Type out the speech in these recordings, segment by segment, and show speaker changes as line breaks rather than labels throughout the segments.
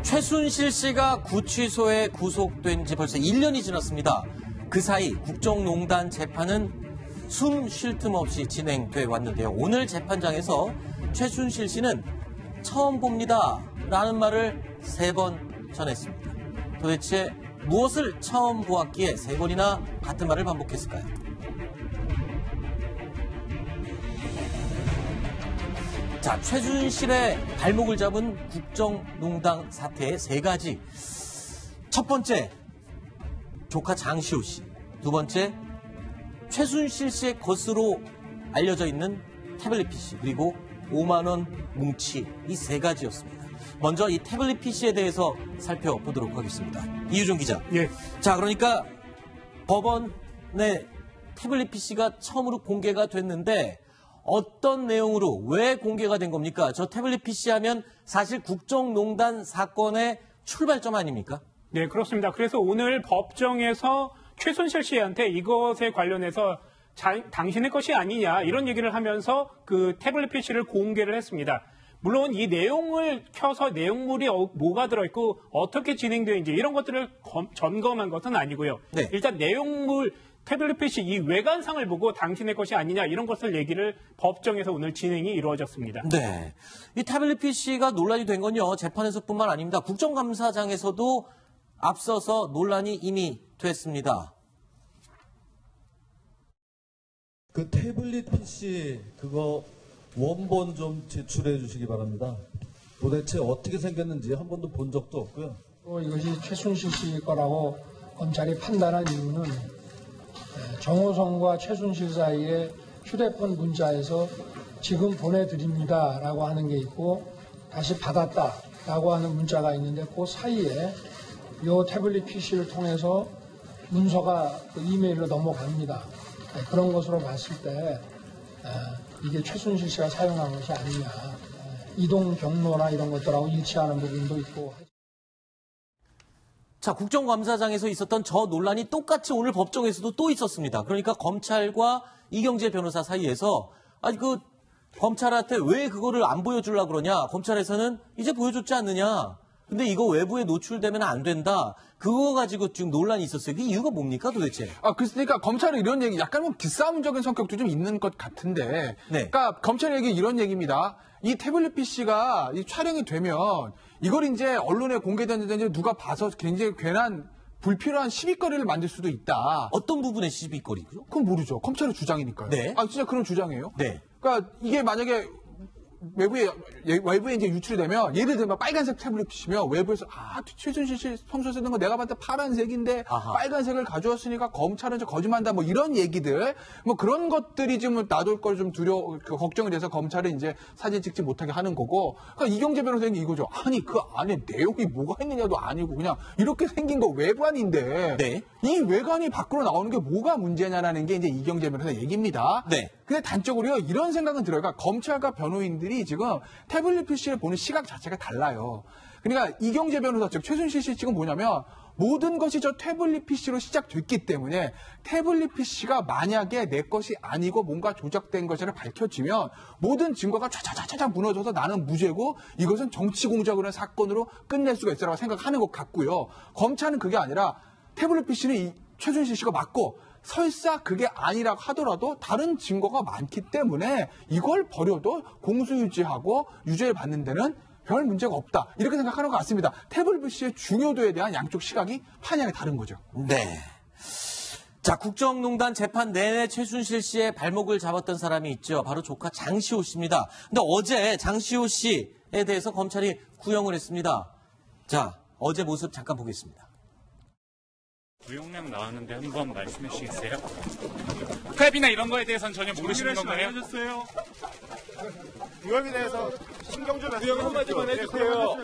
최순실 씨가 구치소에 구속된 지 벌써 1년이 지났습니다. 그 사이 국정농단 재판은 숨 쉴 틈 없이 진행돼 왔는데요. 오늘 재판장에서 최순실 씨는 처음 봅니다 라는 말을 3번 전했습니다. 도대체 무엇을 처음 보았기에 3번이나 같은 말을 반복했을까요? 자, 최순실의 발목을 잡은 국정농단 사태의 3가지. 첫 번째, 조카 장시호 씨. 두 번째, 최순실 씨의 것으로 알려져 있는 태블릿 PC. 그리고 5만 원 뭉치. 이 3가지였습니다. 먼저 이 태블릿 PC에 대해서 살펴보도록 하겠습니다. 이유정 기자.
예.
자, 그러니까 법원의 태블릿 PC가 처음으로 공개가 됐는데 어떤 내용으로 왜 공개가 된 겁니까? 저 태블릿 PC 하면 사실 국정농단 사건의 출발점 아닙니까?
네, 그렇습니다. 그래서 오늘 법정에서 최순실 씨한테 이것에 관련해서 당신의 것이 아니냐 이런 얘기를 하면서 그 태블릿 PC를 공개를 했습니다. 물론 이 내용을 켜서 내용물이 뭐가 들어있고 어떻게 진행되는지 이런 것들을 점검한 것은 아니고요.
네.
일단 내용물 태블릿 PC 이 외관상을 보고 당신의 것이 아니냐 이런 것을 얘기를 법정에서 오늘 진행이 이루어졌습니다.
네, 이 태블릿 PC가 논란이 된 건요. 재판에서뿐만 아닙니다. 국정감사장에서도 앞서서 논란이 이미 됐습니다.
그 태블릿 PC 그거 원본 좀 제출해 주시기 바랍니다. 도대체 어떻게 생겼는지 한 번도 본 적도 없고요.
이것이 최순실 씨 거라고 검찰이 판단한 이유는 정호성과 최순실 사이에 휴대폰 문자에서 지금 보내드립니다라고 하는 게 있고 다시 받았다라고 하는 문자가 있는데 그 사이에 이 태블릿 PC를 통해서 문서가 그 이메일로 넘어갑니다. 그런 것으로 봤을 때 이게 최순실 씨가 사용한 것이 아니냐. 이동 경로나 이런 것들하고 일치하는 부분도 있고.
자, 국정감사장에서 있었던 저 논란이 똑같이 오늘 법정에서도 또 있었습니다. 그러니까 검찰과 이경재 변호사 사이에서 아니 그 검찰한테 왜 그거를 안 보여주려고 그러냐. 검찰에서는 이제 보여줬지 않느냐. 근데 이거 외부에 노출되면 안 된다. 그거 가지고 지금 논란이 있었어요. 그 이유가 뭡니까 도대체?
그러니까 검찰은 이런 얘기, 약간 뭐 기싸움적인 성격도 좀 있는 것 같은데.
네.
그러니까 검찰의 얘기 이런 얘기입니다. 이 태블릿 PC가 이 촬영이 되면 이걸 이제 언론에 공개되는데 누가 봐서 굉장히 괜한 불필요한 시비거리를 만들 수도 있다.
어떤 부분의 시비거리고요?
그건 모르죠. 검찰의 주장이니까요.
네.
진짜 그런 주장이에요?
네.
그러니까 이게 만약에 외부에 이제 유출이 되면 예를 들면 빨간색 태블릿 PC면 외부에서 최순실 씨 평소에 쓰는 거 내가 봤을 때 파란색인데
아하.
빨간색을 가져왔으니까 검찰은 거짓말한다 뭐 이런 얘기들 뭐 그런 것들이 좀 놔둘 걸 좀 걱정이 돼서 검찰은 이제 사진 찍지 못하게 하는 거고 그러니까 이경재 변호사님 이거죠. 아니 그 안에 내용이 뭐가 있느냐도 아니고 그냥 이렇게 생긴 거 외관인데
네.
이 외관이 밖으로 나오는 게 뭐가 문제냐라는 게 이제 이경재 변호사 얘기입니다.
네.
근데 단적으로요 이런 생각은 들어요. 그러니까 검찰과 변호인들이 지금 태블릿 PC를 보는 시각 자체가 달라요. 그러니까 이경재 변호사 즉 최순실 씨 지금 뭐냐면 모든 것이 저 태블릿 PC로 시작됐기 때문에 태블릿 PC가 만약에 내 것이 아니고 뭔가 조작된 것을 밝혀지면 모든 증거가 차차차차 무너져서 나는 무죄고 이것은 정치 공작으로 사건으로 끝낼 수가 있어라고 생각하는 것 같고요. 검찰은 그게 아니라 태블릿 PC는 최순실 씨가 맞고 설사 그게 아니라고 하더라도 다른 증거가 많기 때문에 이걸 버려도 공소유지하고 유죄를 받는 데는 별 문제가 없다. 이렇게 생각하는 것 같습니다. 태블릿 PC의 중요도에 대한 양쪽 시각이 판이하게 다른 거죠.
네. 자, 국정농단 재판 내내 최순실 씨의 발목을 잡았던 사람이 있죠. 바로 조카 장시호 씨입니다. 근데 어제 장시호 씨에 대해서 검찰이 구형을 했습니다. 자, 어제 모습 잠깐 보겠습니다.
구형량 나왔는데 한번 말씀해 주시겠어요? 탭이나 이런 거에 대해서는 전혀 모르시는 건가요?
알려줬어요. 구형에 대해서 신경좀 구형 한마디만 해주세요.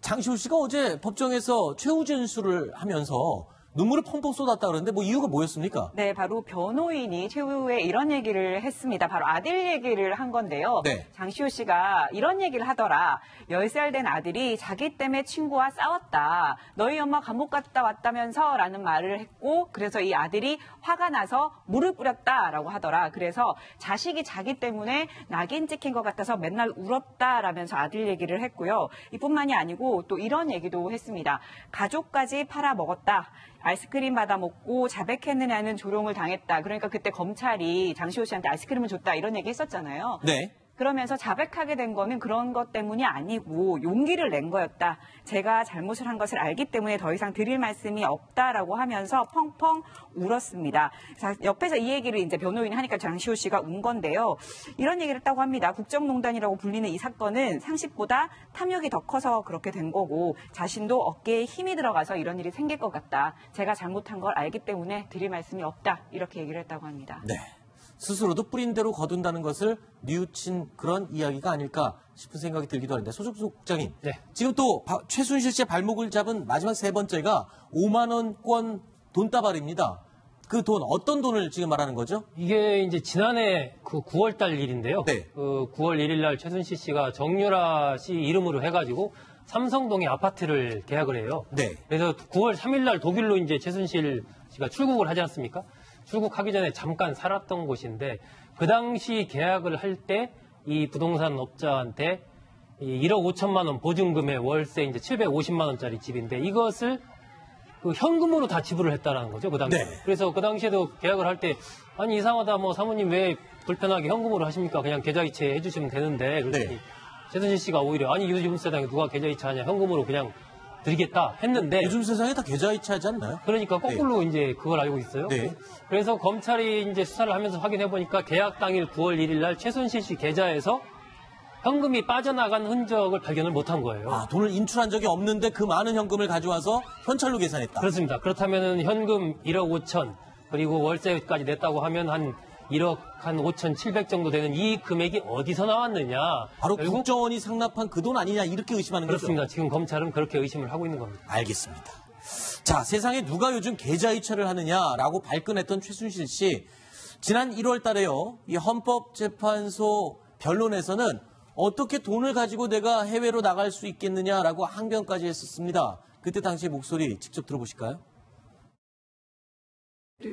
장시호 씨가 어제 법정에서 최후 진술을 하면서 눈물을 펑펑 쏟았다 그러는데 뭐 이유가 뭐였습니까?
네, 바로 변호인이 최후에 이런 얘기를 했습니다. 바로 아들 얘기를 한 건데요.
네.
장시호 씨가 이런 얘기를 하더라. 10살 된 아들이 자기 때문에 친구와 싸웠다. 너희 엄마 감옥 갔다 왔다면서 라는 말을 했고 그래서 이 아들이 화가 나서 물을 뿌렸다라고 하더라. 그래서 자식이 자기 때문에 낙인 찍힌 것 같아서 맨날 울었다라면서 아들 얘기를 했고요. 이뿐만이 아니고 또 이런 얘기도 했습니다. 가족까지 팔아먹었다. 아이스크림 받아 먹고 자백했느냐는 조롱을 당했다. 그러니까 그때 검찰이 장시호 씨한테 아이스크림을 줬다 이런 얘기 했었잖아요.
네.
그러면서 자백하게 된 거는 그런 것 때문이 아니고 용기를 낸 거였다. 제가 잘못을 한 것을 알기 때문에 더 이상 드릴 말씀이 없다라고 하면서 펑펑 울었습니다. 자, 옆에서 이 얘기를 이제 변호인이 하니까 장시호 씨가 운 건데요. 이런 얘기를 했다고 합니다. 국정농단이라고 불리는 이 사건은 상식보다 탐욕이 더 커서 그렇게 된 거고 자신도 어깨에 힘이 들어가서 이런 일이 생길 것 같다. 제가 잘못한 걸 알기 때문에 드릴 말씀이 없다. 이렇게 얘기를 했다고 합니다.
네. 스스로도 뿌린 대로 거둔다는 것을 뉘우친 그런 이야기가 아닐까 싶은 생각이 들기도 하는데 소속소 국장님.
네.
지금 또 최순실 씨의 발목을 잡은 마지막 세 번째가 5만 원권 돈다발입니다. 그 돈 어떤 돈을 지금 말하는 거죠?
이게 이제 지난해 그 9월 달 일인데요.
네.
그 9월 1일 날 최순실 씨가 정유라 씨 이름으로 해가지고 삼성동에 아파트를 계약을 해요.
네.
그래서 9월 3일 날 독일로 이제 최순실 씨가 출국을 하지 않습니까? 출국하기 전에 잠깐 살았던 곳인데 그 당시 계약을 할 때 이 부동산 업자한테 1억 5천만 원 보증금에 월세 이제 750만 원짜리 집인데 이것을 그 현금으로 다 지불을 했다라는 거죠, 그 당시에.
네.
그래서 그 당시에도 계약을 할 때 아니 이상하다 뭐 사모님 왜 불편하게 현금으로 하십니까? 그냥 계좌이체 해주시면 되는데 그랬더니
네.
최순실 씨가 오히려 아니 요즘 세상에 누가 계좌이체 하냐 현금으로 그냥 드리겠다 했는데
요즘 세상에 다 계좌이체 하지 않나요?
그러니까 거꾸로 이제 그걸 알고 있어요.
네.
그래서 검찰이 이제 수사를 하면서 확인해 보니까 계약 당일 9월 1일 날 최순실 씨 계좌에서 현금이 빠져나간 흔적을 발견을 못한 거예요.
아, 돈을 인출한 적이 없는데 그 많은 현금을 가져와서 현찰로 계산했다.
그렇습니다. 그렇다면 현금 1억 5천 그리고 월세까지 냈다고 하면 한 1억 한 5천 7백 정도 되는 이 금액이 어디서 나왔느냐.
바로
결국
국정원이 상납한 그 돈 아니냐 이렇게 의심하는
그렇습니다.
거죠?
지금 검찰은 그렇게 의심을 하고 있는 겁니다.
알겠습니다. 자, 세상에 누가 요즘 계좌이체를 하느냐라고 발끈했던 최순실 씨. 지난 1월 달에요. 이 헌법재판소 변론에서는 어떻게 돈을 가지고 내가 해외로 나갈 수 있겠느냐라고 항변까지 했었습니다. 그때 당시의 목소리 직접 들어보실까요?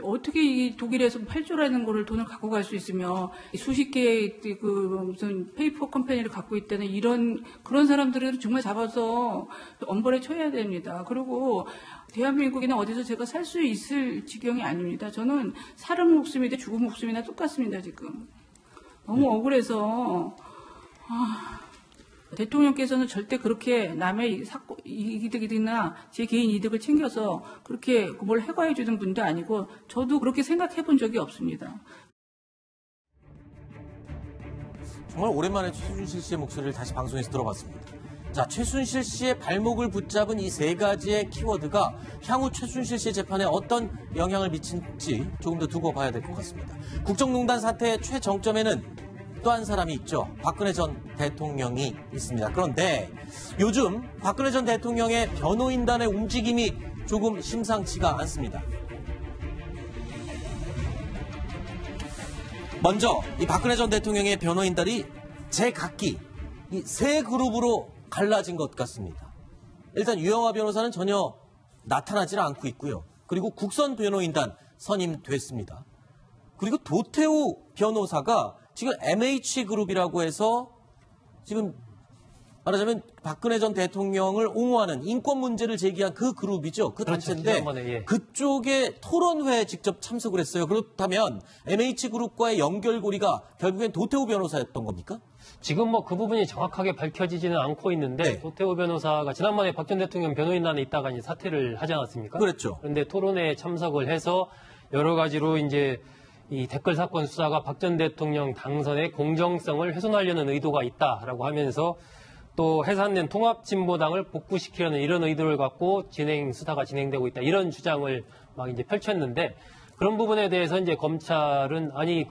어떻게 이 독일에서 8조라는 거를 돈을 갖고 갈 수 있으며 수십 개의 그 무슨 페이퍼 컴퍼니를 갖고 있다는 그런 사람들을 정말 잡아서 엄벌에 처해야 됩니다. 그리고 대한민국이나 어디서 제가 살 수 있을 지경이 아닙니다. 저는 사람 목숨이나 죽은 목숨이나 똑같습니다, 지금. 너무 억울해서 대통령께서는 절대 그렇게 남의 이득이나 제 개인 이득을 챙겨서 그렇게 뭘 해고해 주는 분도 아니고 저도 그렇게 생각해 본 적이 없습니다.
정말 오랜만에 최순실 씨의 목소리를 다시 방송에서 들어봤습니다. 자, 최순실 씨의 발목을 붙잡은 이 세 가지의 키워드가 향후 최순실 씨의 재판에 어떤 영향을 미칠지 조금 더 두고 봐야 될 것 같습니다. 국정농단 사태의 최정점에는 또 한 사람이 있죠. 박근혜 전 대통령이 있습니다. 그런데 요즘 박근혜 전 대통령의 변호인단의 움직임이 조금 심상치가 않습니다. 먼저 이 박근혜 전 대통령의 변호인단이 제각기 이 세 그룹으로 갈라진 것 같습니다. 일단 유영하 변호사는 전혀 나타나질 않고 있고요. 그리고 국선 변호인단 선임됐습니다. 그리고 도태우 변호사가 지금 MH그룹이라고 해서 지금 말하자면 박근혜 전 대통령을 옹호하는 인권 문제를 제기한 그 그룹이죠. 그
그렇죠.
단체인데
지난번에, 예.
그쪽에 토론회에 직접 참석을 했어요. 그렇다면 MH그룹과의 연결고리가 결국엔 도태우 변호사였던 겁니까?
지금 뭐 그 부분이 정확하게 밝혀지지는 않고 있는데
네.
도태우 변호사가 지난번에 박 전 대통령 변호인단에 있다가 이제 사퇴를 하지 않았습니까?
그랬죠.
그런데 토론회에 참석을 해서 여러 가지로 이제 이 댓글 사건 수사가 박 전 대통령 당선의 공정성을 훼손하려는 의도가 있다라고 하면서 또 해산된 통합진보당을 복구시키려는 이런 의도를 갖고 수사가 진행되고 있다. 이런 주장을 막 이제 펼쳤는데 그런 부분에 대해서 이제 검찰은 아니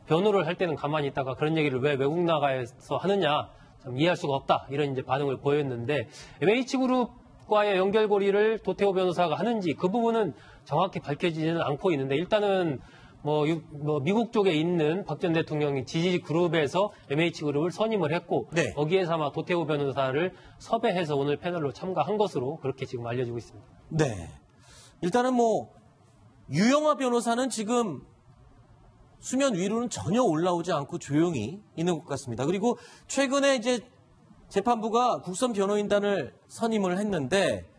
변호를 할 때는 가만히 있다가 그런 얘기를 왜 외국 나가서 하느냐 참 이해할 수가 없다. 이런 이제 반응을 보였는데 MH그룹 법과의 연결고리를 도태호 변호사가 하는지 그 부분은 정확히 밝혀지지는 않고 있는데 일단은 미국 쪽에 있는 박 전 대통령이 지지 그룹에서 MH그룹을 선임을 했고
네.
거기에서 아마 도태호 변호사를 섭외해서 오늘 패널로 참가한 것으로 그렇게 지금 알려지고 있습니다.
네. 일단은 유영하 변호사는 지금 수면 위로는 전혀 올라오지 않고 조용히 있는 것 같습니다. 그리고 최근에 이제 재판부가 국선 변호인단을 선임을 했는데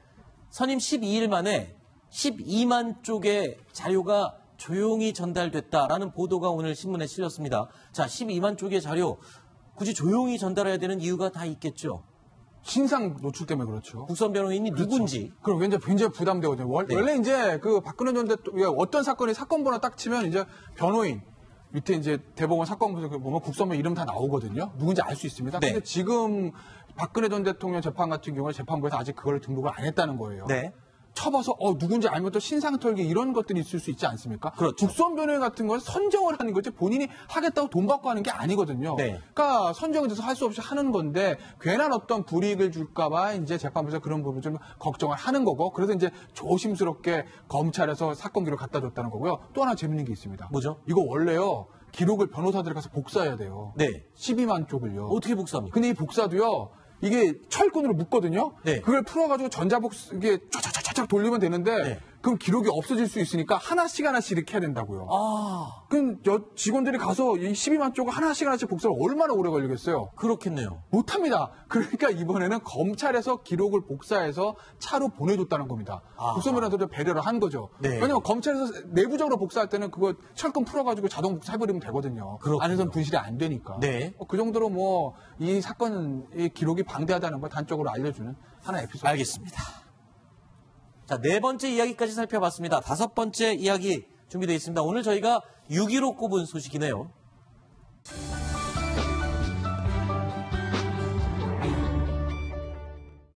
선임 12일 만에 12만 쪽의 자료가 조용히 전달됐다라는 보도가 오늘 신문에 실렸습니다. 자, 12만 쪽의 자료 굳이 조용히 전달해야 되는 이유가 다 있겠죠.
신상 노출 때문에 그렇죠.
국선 변호인이 누군지.
그럼 굉장히 부담되거든요. 원래 이제 그 박근혜 전 대통령 어떤 사건이 사건 번호 딱 치면 이제 변호인 밑에 이제 대법원 사건부터 보면 국선변 이름 다 나오거든요. 누군지 알 수 있습니다.
네.
근데 지금 박근혜 전 대통령 재판 같은 경우에 재판부에서 아직 그걸 등록을 안 했다는 거예요.
네.
쳐봐서 누군지 알면 또 신상 털기 이런 것들이 있을 수 있지 않습니까?
그렇죠.
국선 변호인 같은 건 선정을 하는 거지 본인이 하겠다고 돈 받고 하는 게 아니거든요.
네.
그러니까 선정이 돼서 할 수 없이 하는 건데 괜한 어떤 불이익을 줄까봐 이제 재판부에서 그런 부분 좀 걱정을 하는 거고 그래서 이제 조심스럽게 검찰에서 사건 기록 갖다 줬다는 거고요. 또 하나 재밌는 게 있습니다.
뭐죠?
이거 원래요. 기록을 변호사들이 가서 복사해야 돼요.
네.
12만 쪽을요.
어떻게 복사합니까?
근데 이 복사도요. 이게 철근으로 묶거든요.
네.
그걸 풀어가지고 전자복사 이게 쫙쫙쫙쫙 돌리면 되는데
네.
그럼 기록이 없어질 수 있으니까 하나씩 이렇게 해야 된다고요.
아,
그럼 직원들이 가서 이 12만 쪽을 하나씩 복사를 얼마나 오래 걸리겠어요?
그렇겠네요.
못합니다. 그러니까 이번에는 검찰에서 기록을 복사해서 차로 보내줬다는 겁니다.
아하.
국선변호사도 배려를 한 거죠.
네.
왜냐면 검찰에서 내부적으로 복사할 때는 그거 철근 풀어가지고 자동 복사해버리면 되거든요.
그렇군요.
안에서는 분실이 안 되니까.
네.
그 정도로 이 사건 이 기록이 방대하다는 걸 단적으로 알려주는 하나의 에피소드.
알겠습니다. 자, 네 번째 이야기까지 살펴봤습니다. 다섯 번째 이야기 준비되어 있습니다. 오늘 저희가 6위로 꼽은 소식이네요.